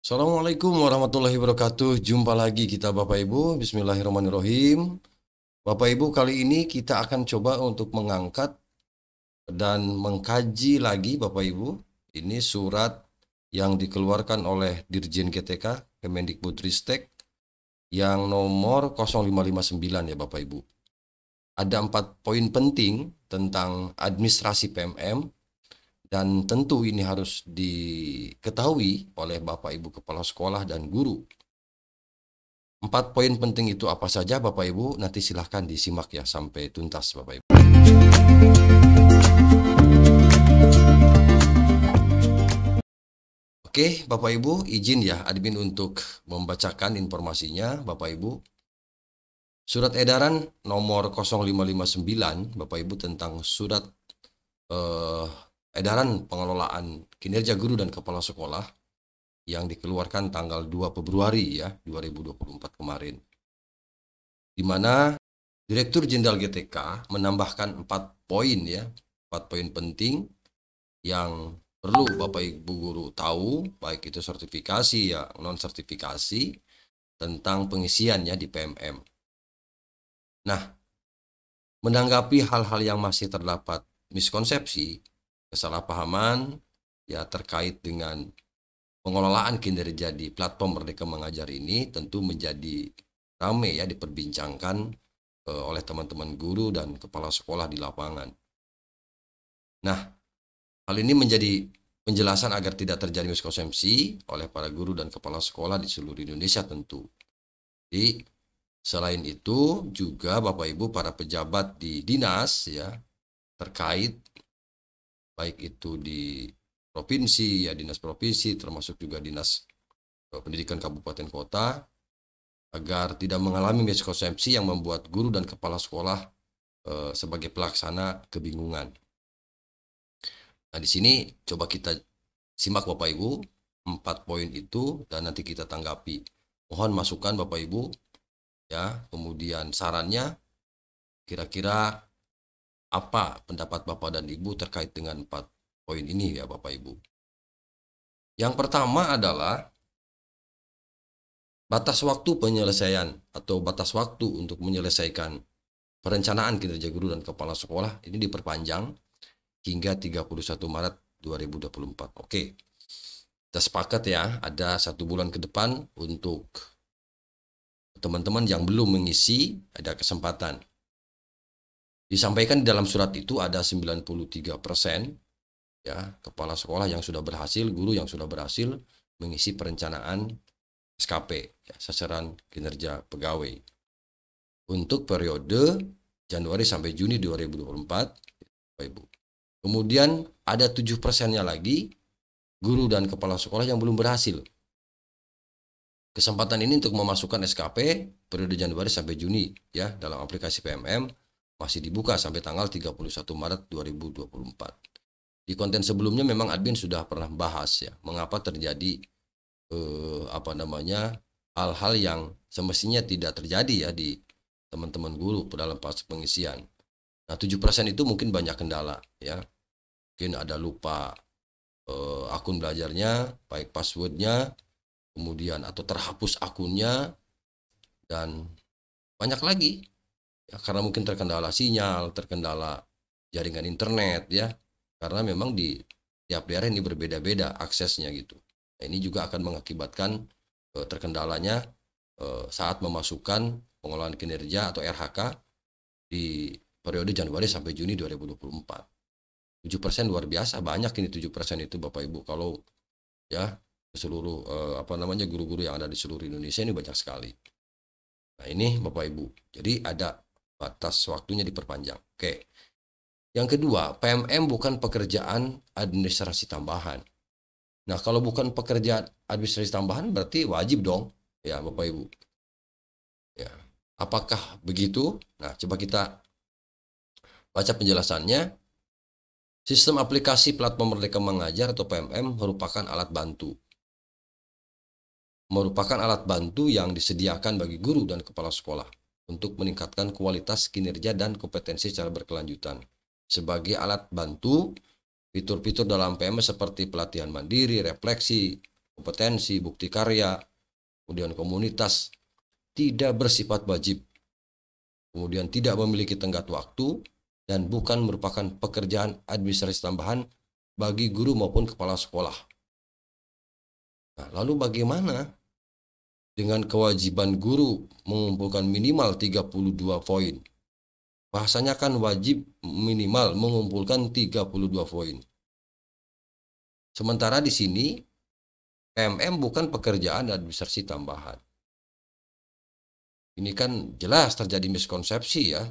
Assalamualaikum warahmatullahi wabarakatuh. Jumpa lagi kita Bapak Ibu. Bismillahirrahmanirrahim. Bapak Ibu, kali ini kita akan coba untuk mengangkat dan mengkaji lagi Bapak Ibu. Ini surat yang dikeluarkan oleh Dirjen GTK Kemendikbudristek yang nomor 0559 ya Bapak Ibu. Ada 4 poin penting tentang administrasi PMM. Dan tentu ini harus diketahui oleh Bapak Ibu Kepala Sekolah dan guru. 4 poin penting itu apa saja Bapak Ibu? Nanti silahkan disimak ya sampai tuntas Bapak Ibu. Oke Bapak Ibu, izin ya admin untuk membacakan informasinya Bapak Ibu. Surat edaran nomor 0559 Bapak Ibu tentang surat edaran pengelolaan kinerja guru dan kepala sekolah yang dikeluarkan tanggal 2 Februari ya 2024 kemarin. Di mana Direktur Jenderal GTK menambahkan 4 poin ya, 4 poin penting yang perlu Bapak Ibu guru tahu, baik itu sertifikasi ya non sertifikasi tentang pengisiannya di PMM. Nah, menanggapi hal-hal yang masih terdapat miskonsepsi, kesalahpahaman ya terkait dengan pengelolaan kinerja di platform Merdeka Mengajar ini tentu menjadi ramai ya diperbincangkan oleh teman-teman guru dan kepala sekolah di lapangan. Nah, hal ini menjadi penjelasan agar tidak terjadi miskonsepsi oleh para guru dan kepala sekolah di seluruh Indonesia tentu. Jadi, selain itu juga Bapak Ibu para pejabat di dinas ya terkait baik itu di provinsi ya dinas provinsi termasuk juga dinas pendidikan kabupaten kota agar tidak mengalami miskonsepsi yang membuat guru dan kepala sekolah sebagai pelaksana kebingungan. Nah, di sini coba kita simak Bapak Ibu 4 poin itu dan nanti kita tanggapi. Mohon masukan Bapak Ibu ya, kemudian sarannya kira-kira apa pendapat Bapak dan Ibu terkait dengan 4 poin ini ya Bapak Ibu. Yang pertama adalah batas waktu penyelesaian atau batas waktu untuk menyelesaikan perencanaan kinerja guru dan kepala sekolah ini diperpanjang hingga 31 Maret 2024. Oke, kita sepakat ya ada 1 bulan ke depan untuk teman-teman yang belum mengisi ada kesempatan. Disampaikan di dalam surat itu ada 93% ya kepala sekolah yang sudah berhasil, guru yang sudah berhasil mengisi perencanaan SKP ya, sasaran kinerja pegawai untuk periode Januari sampai Juni 2024 Bapak Ibu. Kemudian ada 7%-nya lagi guru dan kepala sekolah yang belum berhasil. Kesempatan ini untuk memasukkan SKP periode Januari sampai Juni ya dalam aplikasi PMM masih dibuka sampai tanggal 31 Maret 2024. Di konten sebelumnya memang admin sudah pernah bahas ya, mengapa terjadi hal-hal yang semestinya tidak terjadi ya di teman-teman guru dalam fase pengisian. Nah, 7% itu mungkin banyak kendala ya. Mungkin ada lupa akun belajarnya, baik passwordnya, kemudian atau terhapus akunnya, dan banyak lagi. Ya, karena mungkin terkendala sinyal, terkendala jaringan internet ya. Karena memang di tiap daerah ini berbeda-beda aksesnya gitu. Nah, ini juga akan mengakibatkan terkendalanya saat memasukkan pengelolaan kinerja atau RHK di periode Januari sampai Juni 2024. 7% luar biasa banyak ini 7% itu Bapak Ibu kalau ya seluruh guru-guru yang ada di seluruh Indonesia ini banyak sekali. Nah, ini Bapak Ibu. Jadi ada batas waktunya diperpanjang. Oke. Yang kedua, PMM bukan pekerjaan administrasi tambahan. Nah, kalau bukan pekerjaan administrasi tambahan berarti wajib dong, ya Bapak Ibu. Ya, apakah begitu? Nah, coba kita baca penjelasannya. Sistem aplikasi platform Merdeka Mengajar atau PMM merupakan alat bantu. Merupakan alat bantu yang disediakan bagi guru dan kepala sekolah untuk meningkatkan kualitas kinerja dan kompetensi secara berkelanjutan. Sebagai alat bantu, fitur-fitur dalam PMM seperti pelatihan mandiri, refleksi, kompetensi, bukti karya, kemudian komunitas tidak bersifat wajib, kemudian tidak memiliki tenggat waktu, dan bukan merupakan pekerjaan administrasi tambahan bagi guru maupun kepala sekolah. Nah, lalu bagaimana dengan kewajiban guru mengumpulkan minimal 32 poin? Bahasanya kan wajib minimal mengumpulkan 32 poin. Sementara di sini PMM bukan pekerjaan administrasi tambahan. Ini kan jelas terjadi miskonsepsi ya.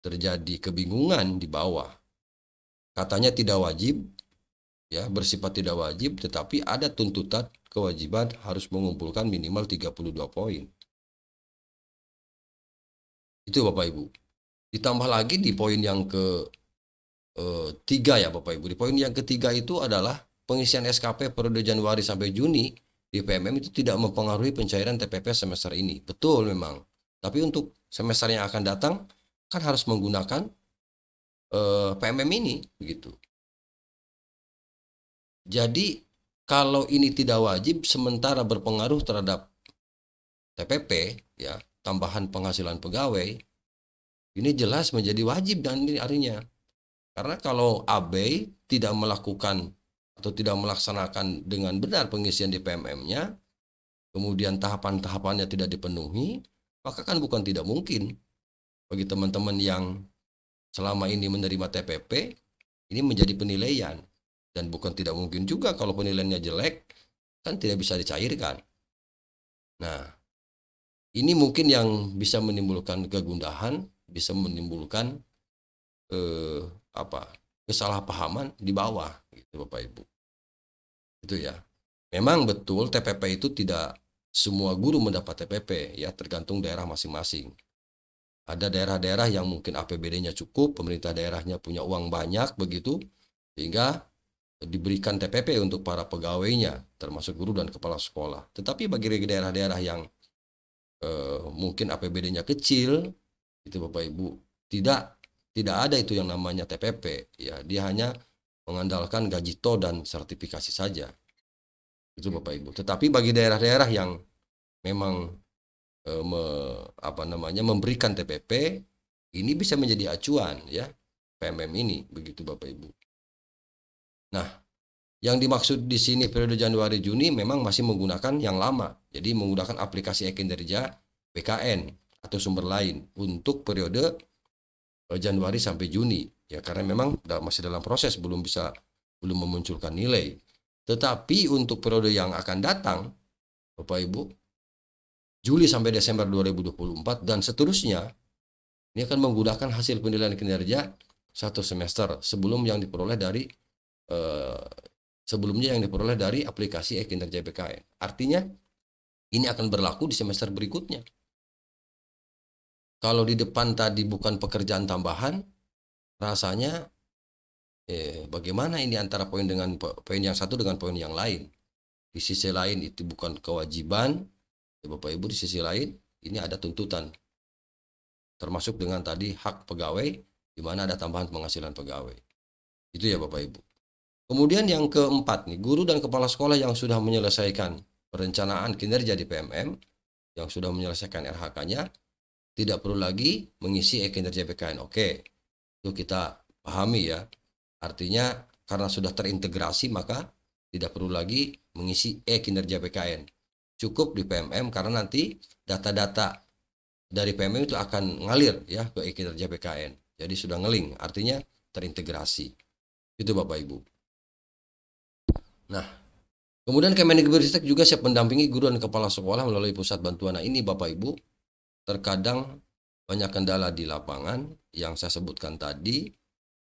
Terjadi kebingungan di bawah. Katanya tidak wajib, ya, bersifat tidak wajib, tetapi ada tuntutan kewajiban harus mengumpulkan minimal 32 poin. Itu Bapak Ibu. Ditambah lagi di poin yang ketiga ya Bapak Ibu. Di poin yang ketiga itu adalah pengisian SKP periode Januari sampai Juni di PMM itu tidak mempengaruhi pencairan TPP semester ini. Betul memang. Tapi untuk semester yang akan datang kan harus menggunakan PMM ini begitu. Jadi kalau ini tidak wajib sementara berpengaruh terhadap TPP ya, tambahan penghasilan pegawai, ini jelas menjadi wajib dan ini artinya. Karena kalau abai tidak melakukan atau tidak melaksanakan dengan benar pengisian di PMM-nya, kemudian tahapan-tahapannya tidak dipenuhi, maka kan bukan tidak mungkin bagi teman-teman yang selama ini menerima TPP, ini menjadi penilaian. Dan bukan tidak mungkin juga kalau penilaiannya jelek, kan tidak bisa dicairkan. Nah, ini mungkin yang bisa menimbulkan kegundahan, bisa menimbulkan kesalahpahaman di bawah, gitu Bapak Ibu. Itu ya. Memang betul TPP itu tidak semua guru mendapat TPP, ya tergantung daerah masing-masing. Ada daerah-daerah yang mungkin APBD-nya cukup, pemerintah daerahnya punya uang banyak begitu, sehingga diberikan TPP untuk para pegawainya, termasuk guru dan kepala sekolah. Tetapi bagi daerah-daerah yang mungkin APBD-nya kecil, itu Bapak Ibu, tidak ada itu yang namanya TPP. Ya, dia hanya mengandalkan gaji to dan sertifikasi saja. Itu Bapak Ibu. Tetapi bagi daerah-daerah yang memang memberikan TPP, ini bisa menjadi acuan ya PMM ini, begitu Bapak Ibu. Nah, yang dimaksud di sini periode Januari Juni memang masih menggunakan yang lama. Jadi menggunakan aplikasi e-kinerja BKN atau sumber lain untuk periode Januari sampai Juni. Ya karena memang masih dalam proses, belum memunculkan nilai. Tetapi untuk periode yang akan datang, Bapak Ibu, Juli sampai Desember 2024 dan seterusnya, ini akan menggunakan hasil penilaian kinerja satu semester sebelum yang diperoleh dari sebelumnya yang diperoleh dari aplikasi e-kinerja BKN. Artinya ini akan berlaku di semester berikutnya. Kalau di depan tadi bukan pekerjaan tambahan, rasanya bagaimana ini antara poin yang satu dengan poin yang lain. Di sisi lain itu bukan kewajiban, ya Bapak Ibu, di sisi lain ini ada tuntutan. Termasuk dengan tadi hak pegawai, di mana ada tambahan penghasilan pegawai. Itu ya Bapak Ibu. Kemudian yang keempat nih, guru dan kepala sekolah yang sudah menyelesaikan perencanaan kinerja di PMM, yang sudah menyelesaikan RHK-nya, tidak perlu lagi mengisi e-kinerja BKN. Oke, itu kita pahami ya. Artinya karena sudah terintegrasi maka tidak perlu lagi mengisi e-kinerja BKN. Cukup di PMM karena nanti data-data dari PMM itu akan ngalir ya ke e-kinerja BKN. Jadi sudah ngeling, artinya terintegrasi. Itu Bapak Ibu. Nah, kemudian Kemendikbudristek juga siap mendampingi guru dan kepala sekolah melalui pusat bantuan. Nah, ini Bapak Ibu, terkadang banyak kendala di lapangan yang saya sebutkan tadi,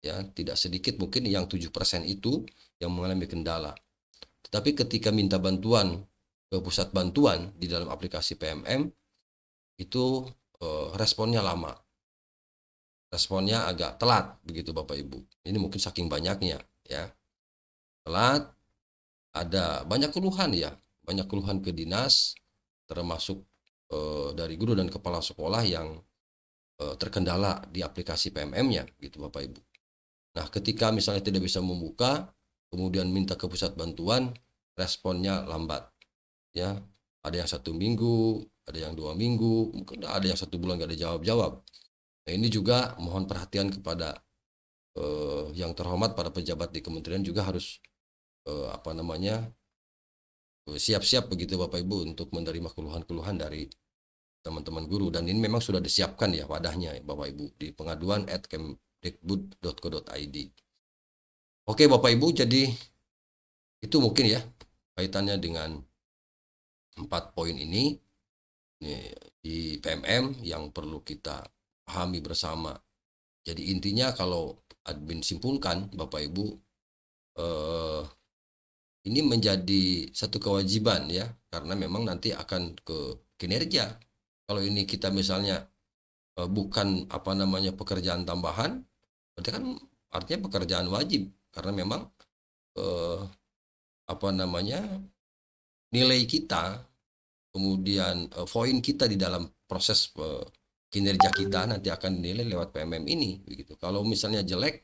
ya tidak sedikit mungkin yang 7% itu yang mengalami kendala. Tetapi ketika minta bantuan ke pusat bantuan di dalam aplikasi PMM, itu responnya lama. Responnya agak telat begitu Bapak Ibu. Ini mungkin saking banyaknya ya. Telat, ada banyak keluhan ya, banyak keluhan ke dinas, termasuk dari guru dan kepala sekolah yang terkendala di aplikasi PMM-nya gitu Bapak Ibu. Nah, ketika misalnya tidak bisa membuka, kemudian minta ke pusat bantuan, responnya lambat, ya. Ada yang 1 minggu, ada yang 2 minggu, mungkin ada yang 1 bulan nggak ada jawab-jawab. Nah, ini juga mohon perhatian kepada yang terhormat para pejabat di kementerian juga harus siap-siap begitu Bapak Ibu untuk menerima keluhan-keluhan dari teman-teman guru, dan ini memang sudah disiapkan ya wadahnya ya, Bapak Ibu, di pengaduan@kemdikbud.go.id. Oke Bapak Ibu, jadi itu mungkin ya kaitannya dengan 4 poin ini di PMM yang perlu kita pahami bersama. Jadi intinya kalau admin simpulkan Bapak Ibu, ini menjadi satu kewajiban ya, karena memang nanti akan ke kinerja. Kalau ini kita misalnya bukan pekerjaan tambahan, berarti kan artinya pekerjaan wajib, karena memang nilai kita, kemudian poin kita di dalam proses kinerja kita nanti akan dinilai lewat PMM ini begitu. Kalau misalnya jelek,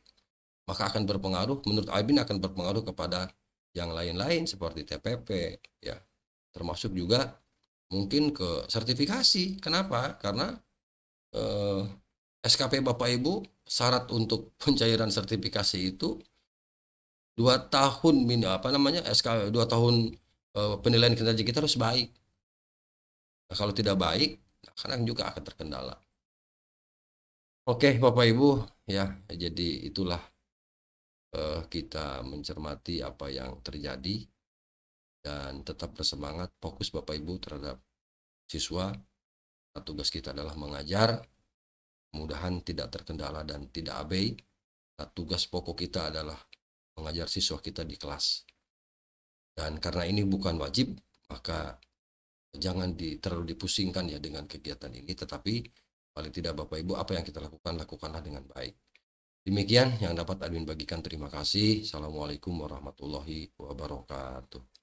maka akan berpengaruh, menurut Albin akan berpengaruh kepada yang lain-lain seperti TPP ya, termasuk juga mungkin ke sertifikasi. Kenapa? Karena SKP Bapak Ibu, syarat untuk pencairan sertifikasi itu 2 tahun SK 2 tahun penilaian kinerja kita harus baik. Nah, kalau tidak baik, kadang juga akan terkendala. Oke Bapak Ibu ya, jadi itulah kita mencermati apa yang terjadi dan tetap bersemangat, fokus Bapak Ibu terhadap siswa. Nah, tugas kita adalah mengajar, mudah-mudahan tidak terkendala dan tidak abai. Nah, tugas pokok kita adalah mengajar siswa kita di kelas. Dan karena ini bukan wajib, maka jangan terlalu dipusingkan ya dengan kegiatan ini, tetapi paling tidak Bapak Ibu apa yang kita lakukan, lakukanlah dengan baik. Demikian yang dapat admin bagikan. Terima kasih. Assalamualaikum warahmatullahi wabarakatuh.